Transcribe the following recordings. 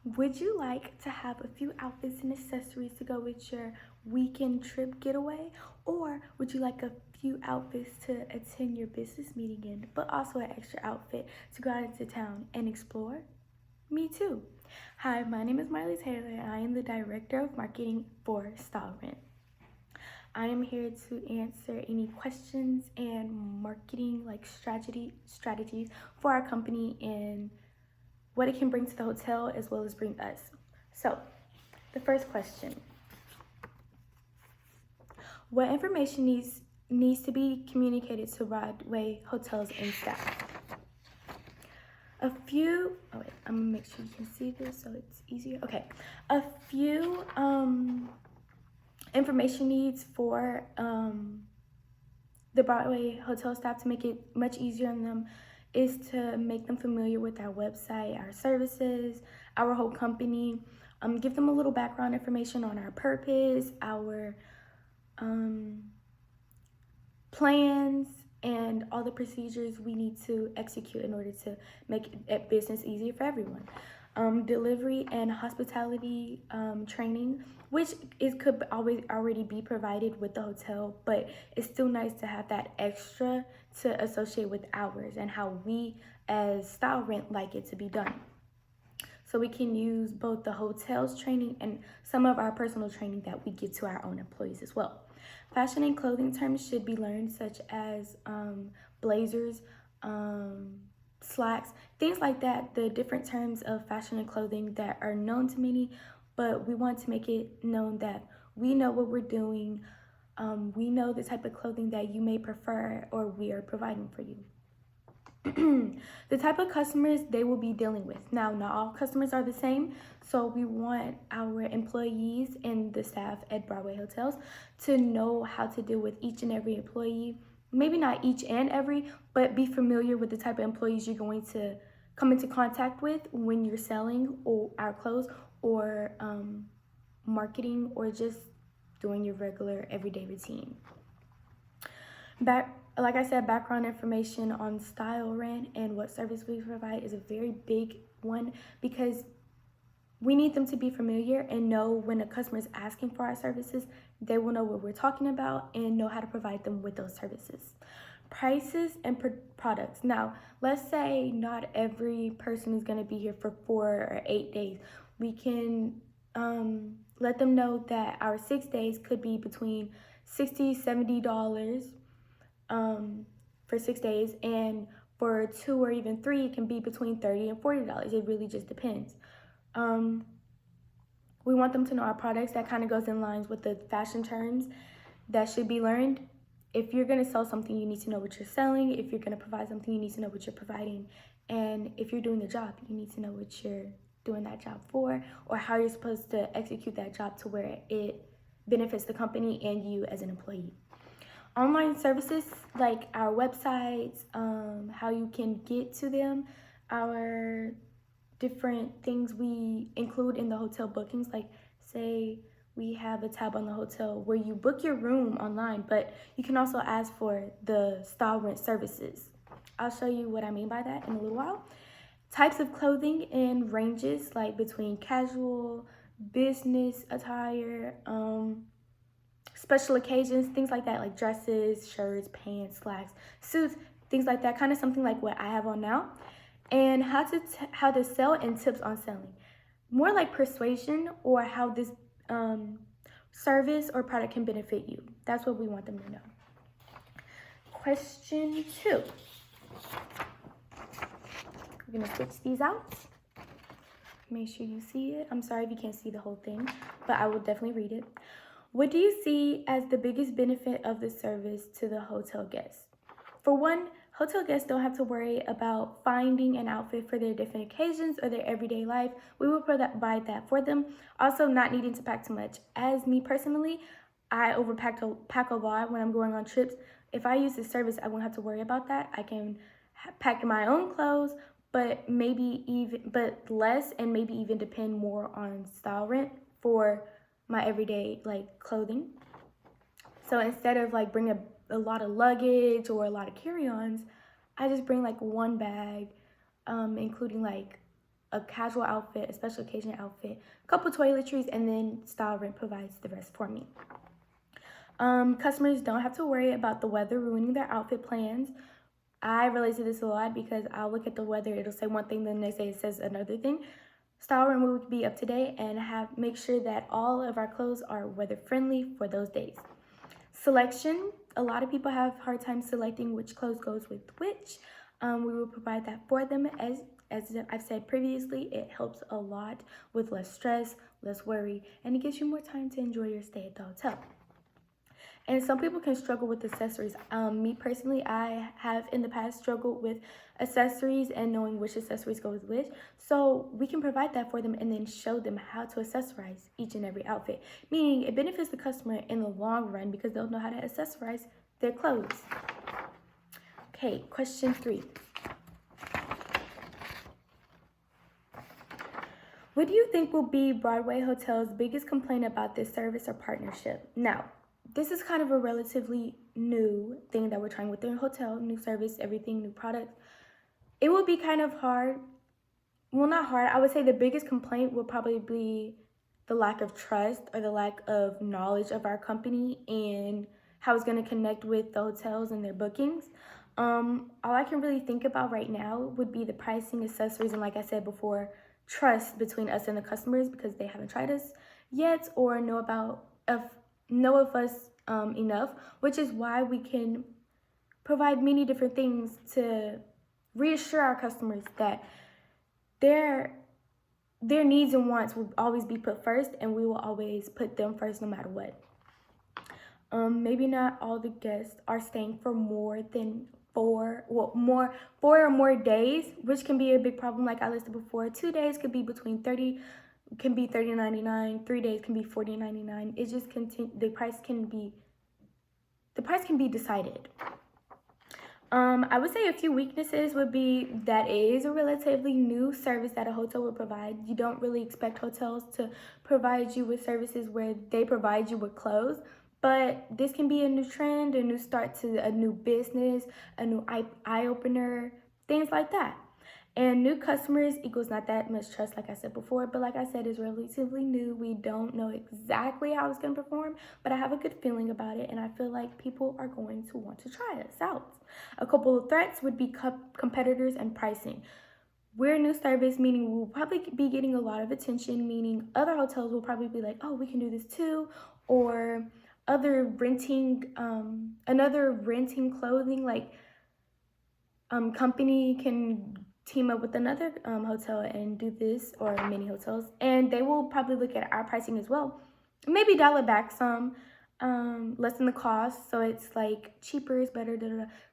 Would you like to have a few outfits and accessories to go with your weekend trip getaway? Or would you like a few outfits to attend your business meeting in, but also an extra outfit to go out into town and explore? Me too. Hi, my name is Miley Taylor and I am the Director of Marketing for Style Rent. I am here to answer any questions and marketing strategies for our company and what it can bring to the hotel as well as bring us. So, the first question. What information needs to be communicated to Broadway hotels and staff? I'm gonna make sure you can see this so it's easier. Okay, a few information needs for the Broadway hotel staff to make it much easier on them is to make them familiar with our website, our services, our whole company, give them a little background information on our purpose, our plans, and all the procedures we need to execute in order to make business easier for everyone. Delivery and hospitality training, which could always already be provided with the hotel, but it's still nice to have that extra to associate with ours and how we as Style Rent like it to be done. So we can use both the hotel's training and some of our personal training that we give to our own employees as well. Fashion and clothing terms should be learned, such as blazers, slacks, things like that, the different terms of fashion and clothing that are known to many, but we want to make it known that we know what we're doing. We know the type of clothing that you may prefer or we are providing for you. The type of customers they will be dealing with. Now, not all customers are the same, so we want our employees and the staff at Broadway Hotels to know how to deal with each and every employee. Maybe not each and every, but be familiar with the type of employees you're going to come into contact with when you're selling our clothes or marketing or just doing your regular everyday routine. Like I said, background information on Style Rent and what service we provide is a very big one because we need them to be familiar and know when a customer is asking for our services, they will know what we're talking about and know how to provide them with those services. Prices and products. Now, let's say not every person is going to be here for 4 or 8 days. We can let them know that our 6 days could be between $60, $70 for 6 days, and for 2 or even 3 it can be between $30 and $40. It really just depends. We want them to know our products. That kind of goes in lines with the fashion terms that should be learned. If you're going to sell something, you need to know what you're selling. If you're going to provide something, you need to know what you're providing. And if you're doing the job, you need to know what you're doing that job for or how you're supposed to execute that job to where it benefits the company and you as an employee. Online services like our websites, how you can get to them, our different things we include in the hotel bookings, like say we have a tab on the hotel where you book your room online, but you can also ask for the Style Rent services. I'll show you what I mean by that in a little while. Types of clothing and ranges, like between casual, business attire, special occasions, things like that, like dresses, shirts, pants, slacks, suits, things like that, kind of something like what I have on now. And how to sell and tips on selling. More like persuasion or how this service or product can benefit you. That's what we want them to know. Question 2. We're gonna switch these out. Make sure you see it. I'm sorry if you can't see the whole thing, but I will definitely read it. What do you see as the biggest benefit of the service to the hotel guests? For one, hotel guests don't have to worry about finding an outfit for their different occasions or their everyday life. We will provide that for them. Also, not needing to pack too much. As me personally, I pack a lot when I'm going on trips. If I use this service, I won't have to worry about that. I can pack my own clothes, but less, and maybe even depend more on Style Rent for my everyday clothing. So instead of bringing a lot of luggage or a lot of carry-ons, I just bring one bag, including a casual outfit, a special occasion outfit, a couple toiletries, and then Style Rent provides the rest for me. Customers don't have to worry about the weather ruining their outfit plans. I relate to this a lot because I'll look at the weather, it'll say one thing, the next day it says another thing. Style Rent will be up to date and make sure that all of our clothes are weather friendly for those days. Selection, a lot of people have hard time selecting which clothes goes with which. We will provide that for them. As I've said previously, it helps a lot with less stress, less worry, and it gives you more time to enjoy your stay at the hotel. And some people can struggle with accessories. Me personally, I have in the past struggled with accessories and knowing which accessories go with which. So we can provide that for them and then show them how to accessorize each and every outfit. Meaning it benefits the customer in the long run because they'll know how to accessorize their clothes. Okay, question 3. What do you think will be Broadway Hotel's biggest complaint about this service or partnership? Now, this is kind of a relatively new thing that we're trying with the hotel, new service, everything, new product. It will be kind of hard. Well, not hard. I would say the biggest complaint will probably be the lack of trust or the lack of knowledge of our company and how it's going to connect with the hotels and their bookings. All I can really think about right now would be the pricing, accessories, and like I said before, trust between us and the customers because they haven't tried us yet or know of us enough, which is why we can provide many different things to reassure our customers that their needs and wants will always be put first, and we will always put them first no matter what. Maybe not all the guests are staying for more than 4 or more days, which can be a big problem. Like I listed before, 2 days could be between $30.99, 3 days can be $40.99. It just the price can be decided. I would say a few weaknesses would be that it is a relatively new service that a hotel will provide. You don't really expect hotels to provide you with services where they provide you with clothes, but this can be a new trend, a new start to a new business, a new eye-opener, things like that. And new customers equals not that much trust, like I said before, but like I said, it's relatively new. We don't know exactly how it's going to perform, but I have a good feeling about it, and I feel like people are going to want to try us out. A couple of threats would be competitors and pricing. We're a new service, meaning we'll probably be getting a lot of attention, meaning other hotels will probably be like, oh, we can do this too, or another renting clothing company can team up with another hotel and do this, or many hotels, and they will probably look at our pricing as well, maybe dial it back some, lessen the cost so it's like cheaper is better,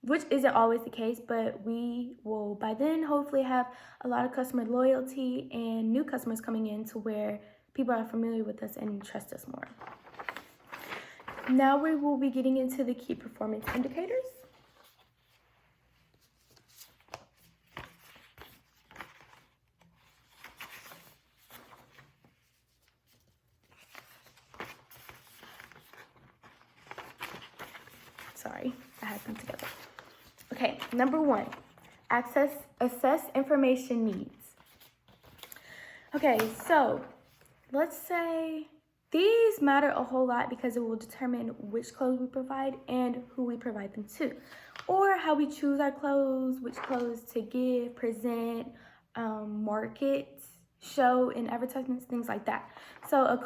which isn't always the case, but we will by then hopefully have a lot of customer loyalty and new customers coming in to where people are familiar with us and trust us more. Now we will be getting into the key performance indicators. Sorry, I had them together. Okay, number 1, assess information needs. Okay, so let's say these matter a whole lot because it will determine which clothes we provide and who we provide them to, or how we choose our clothes, which clothes to give, present, market, show in advertisements, things like that. So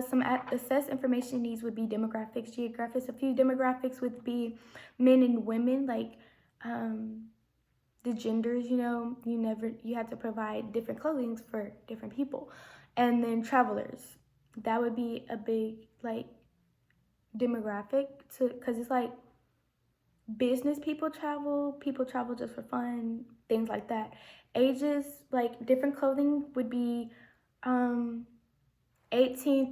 some assess information needs would be demographics, geographics. A few demographics would be men and women, like the genders. You have to provide different clothing for different people. And then travelers, that would be a big demographic because it's like business people travel just for fun, things like that. Ages, like different clothing would be 18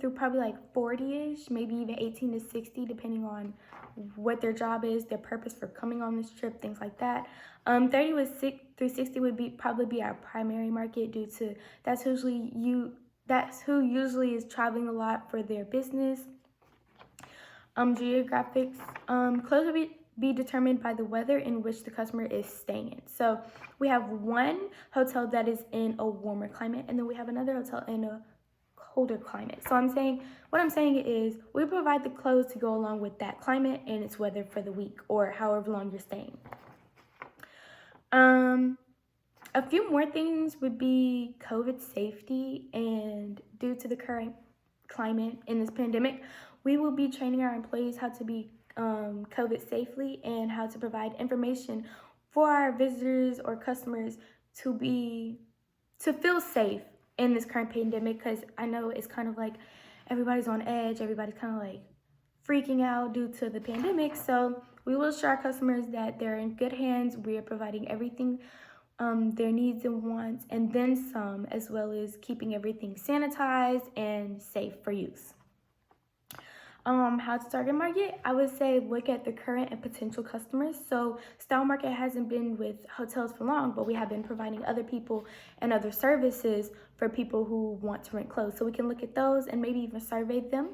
through probably 40-ish, maybe even 18 to 60, depending on what their job is, their purpose for coming on this trip, things like that. 30 through 60 would probably be our primary market due to that's who usually is traveling a lot for their business. Geographics, clothes would be determined by the weather in which the customer is staying in. So we have one hotel that is in a warmer climate, and then we have another hotel in a colder climate. So what I'm saying is we provide the clothes to go along with that climate and its weather for the week or however long you're staying. A few more things would be COVID safety, and due to the current climate in this pandemic, we will be training our employees how to be COVID safely and how to provide information for our visitors or customers to feel safe in this current pandemic, because I know it's kind of like everybody's on edge, everybody's kind of like freaking out due to the pandemic. So we will assure our customers that they're in good hands. We are providing everything their needs and wants, and then some, as well as keeping everything sanitized and safe for use. How to target market? I would say look at the current and potential customers. So Style Market hasn't been with hotels for long, but we have been providing other people and other services for people who want to rent clothes. So we can look at those and maybe even survey them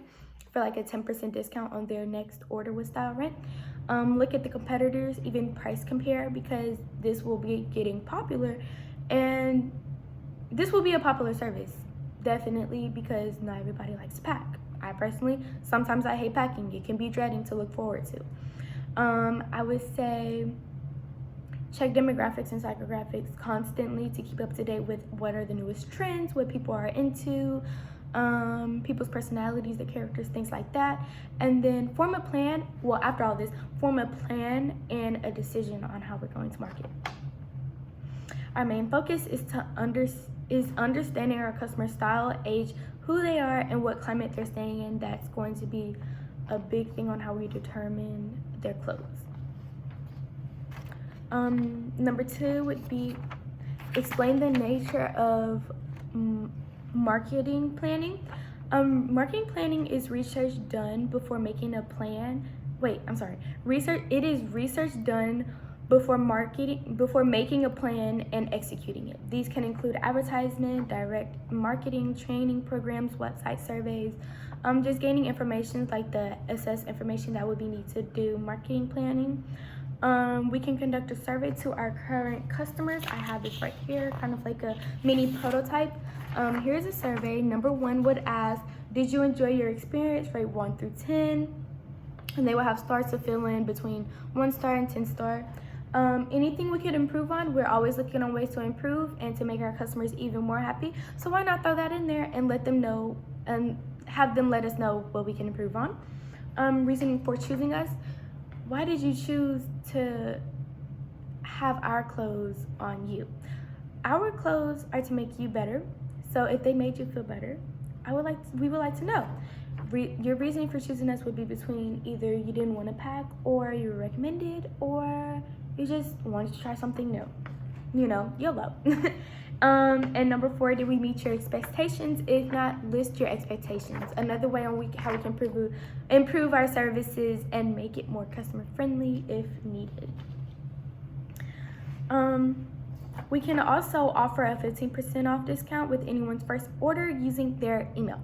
for like a 10% discount on their next order with Style Rent. Look at the competitors, even price compare, because this will be getting popular, and this will be a popular service, definitely, because not everybody likes to pack. I personally, sometimes I hate packing. It can be dreading to look forward to. I would say check demographics and psychographics constantly to keep up to date with what are the newest trends, what people are into, people's personalities, their characters, things like that. And then form a plan. Well, after all this, form a plan and a decision on how we're going to market. Our main focus is understanding our customer style, age, who they are, and what climate they're staying in. That's going to be a big thing on how we determine their clothes. Number 2 would be explain the nature of marketing planning. Marketing planning is research done before making a plan. It is research done before making a plan and executing it. These can include advertisement, direct marketing, training programs, website surveys, just gaining information like the assess information that would be needed to do marketing planning. We can conduct a survey to our current customers. I have this right here, kind of like a mini prototype. Here's a survey. Number 1 would ask, did you enjoy your experience? Rate 1 through 10. And they will have stars to fill in between 1 star and 10 star. Anything we could improve on, we're always looking on ways to improve and to make our customers even more happy. So why not throw that in there and let them know and have them let us know what we can improve on. Reasoning for choosing us. Why did you choose to have our clothes on you? Our clothes are to make you better. So if they made you feel better, we would like to know. Your reasoning for choosing us would be between either you didn't want to pack, or you were recommended, or you just wanted to try something new. You know, YOLO. And number 4, did we meet your expectations? If not, list your expectations. Another way on how we can improve our services and make it more customer friendly if needed. We can also offer a 15% off discount with anyone's first order using their email,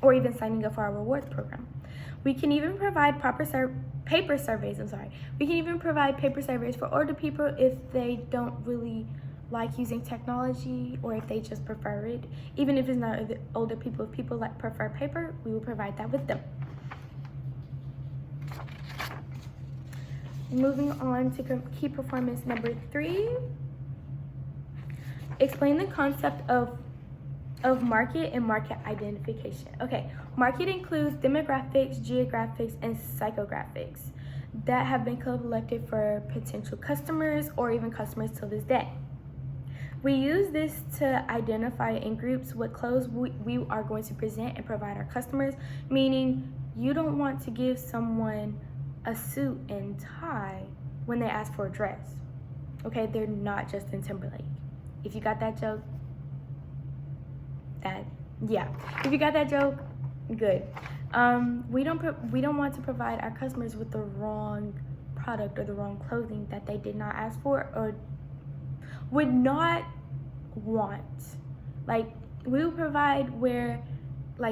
or even signing up for our rewards program. We can even provide paper surveys. We can even provide paper surveys for older people if they don't really like using technology, or if they just prefer it. Even if it's not older people, if people prefer paper, we will provide that with them. Moving on to key performance number 3. Explain the concept of market and market identification. Okay, market includes demographics, geographics, and psychographics that have been collected for potential customers or even customers till this day. We use this to identify in groups what clothes we are going to present and provide our customers, meaning you don't want to give someone a suit and tie when they ask for a dress. Okay, they're not Justin Timberlake. If you got that joke, if you got that joke, good. We don't want to provide our customers with the wrong product or the wrong clothing that they did not ask for or would not want. Like, we will provide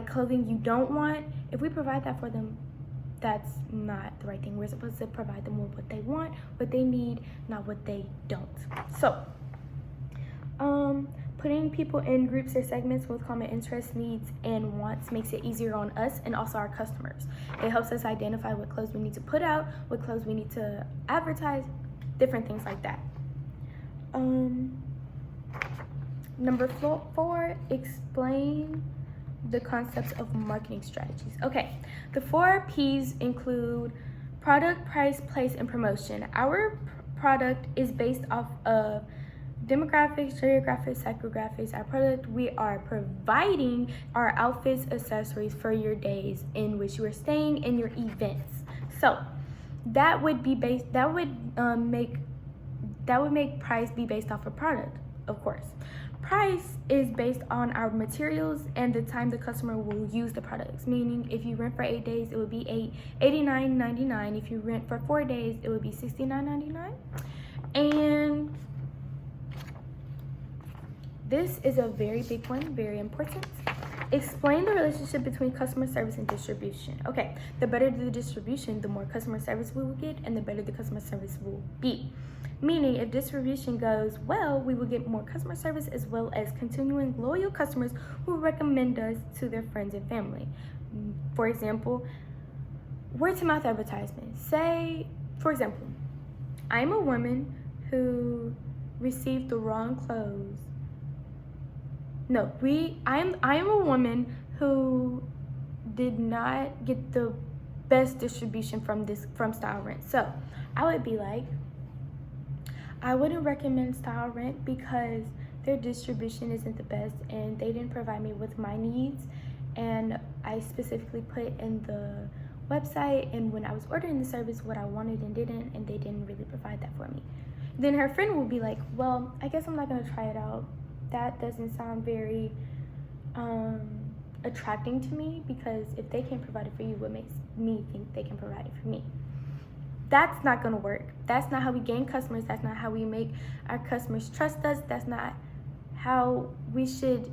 clothing you don't want. If we provide that for them, that's not the right thing. We're supposed to provide them with what they want, what they need, not what they don't. So putting people in groups or segments with common interests, needs, and wants makes it easier on us and also our customers. It helps us identify what clothes we need to put out, what clothes we need to advertise, different things like that. Number 4, explain the concepts of marketing strategies. Okay, the 4 P's include product, price, place, and promotion. Our product is based off of demographics, geographics, psychographics. Our product, we are providing our outfits, accessories for your days in which you are staying and your events. So that would be based, that would make price be based off of product, of course. Price is based on our materials and the time the customer will use the products. Meaning, if you rent for 8 days, it would be $89.99. If you rent for 4 days, it would be $69.99. And this is a very big one, very important. Explain the relationship between customer service and distribution. Okay, the better the distribution, the more customer service we will get, and the better the customer service will be. Meaning, if distribution goes well, we will get more customer service as well as continuing loyal customers who recommend us to their friends and family. For example, word-to-mouth advertisement. Say, for example, I'm a woman who received the wrong clothes. I'm a woman who did not get the best distribution from Style Rent. So I would be like, I wouldn't recommend Style Rent because their distribution isn't the best and they didn't provide me with my needs. And I specifically put in the website and when I was ordering the service what I wanted and didn't, and they didn't really provide that for me. Then her friend will be like, well, I guess I'm not gonna try it out. That doesn't sound very attracting to me, because if they can't provide it for you, what makes me think they can provide it for me? That's not gonna work. That's not how we gain customers. That's not how we make our customers trust us. That's not how we should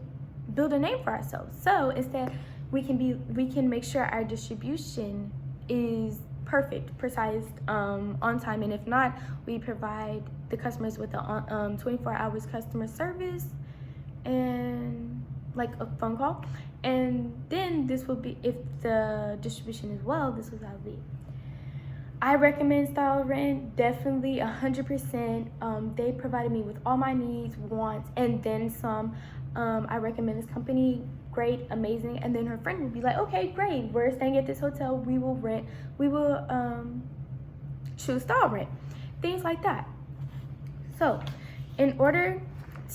build a name for ourselves. So instead, we can make sure our distribution is perfect, precise, on time, and if not, we provide the customers with a 24 hours customer service and like a phone call. And then this will be, if the distribution is well, this is how it will be. I recommend Style Rent, definitely 100%. They provided me with all my needs, wants, and then some. I recommend this company, great, amazing. And then her friend would be like, okay, great, we're staying at this hotel, we will choose Style Rent, things like that. So in order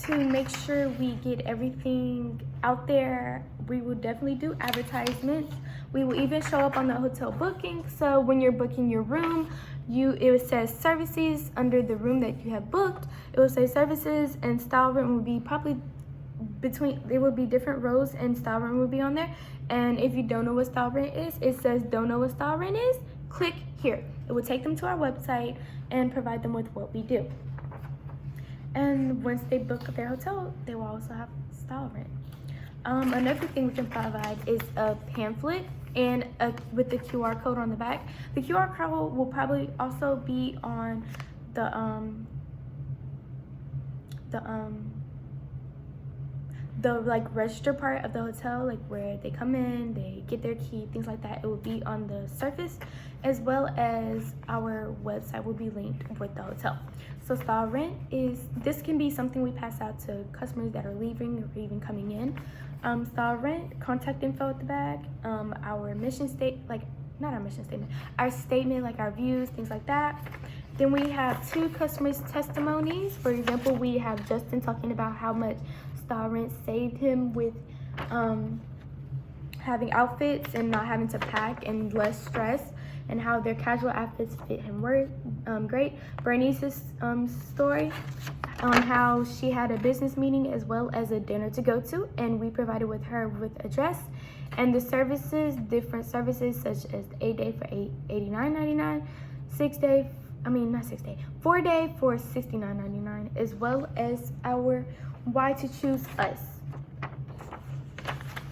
to make sure we get everything out there, we will definitely do advertisements. We will even show up on the hotel booking. So when you're booking your room, it says services under the room that you have booked. It will say services, and Style Rent will be probably there will be different rows, and Style Rent will be on there. And if you don't know what Style Rent is, it says don't know what Style Rent is, click here. It will take them to our website and provide them with what we do. And once they book their hotel, they will also have Style Rent. Another thing we can provide is a pamphlet and with the QR code on the back. The QR code will probably also be on the like register part of the hotel, like where they come in, they get their key, things like that. It will be on the surface, as well as our website will be linked with the hotel. So Style Rent this can be something we pass out to customers that are leaving or even coming in. Style Rent, contact info at the back, our mission statement, like not our mission statement, our statement, like our views, things like that. Then we have 2 customers' testimonies. For example, we have Justin talking about how much Style Rent saved him with having outfits and not having to pack and less stress, and how their casual outfits fit him great. Bernice's story on how she had a business meeting as well as a dinner to go to, and we provided with her with a dress. And the services, different services such as the 8-day for $89.99, 4-day for $69.99, as well as our why to choose us.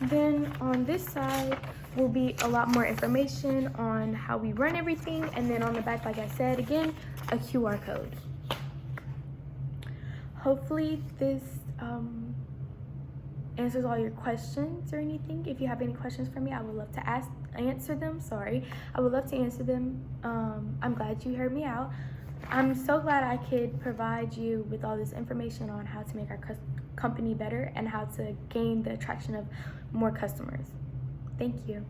Then on this side, will be a lot more information on how we run everything, and then on the back, like I said again, a QR code. Hopefully this answers all your questions or anything. If you have any questions for me, I would love to answer them. I would love to answer them. I'm glad you heard me out. I'm so glad I could provide you with all this information on how to make our company better and how to gain the attraction of more customers. Thank you.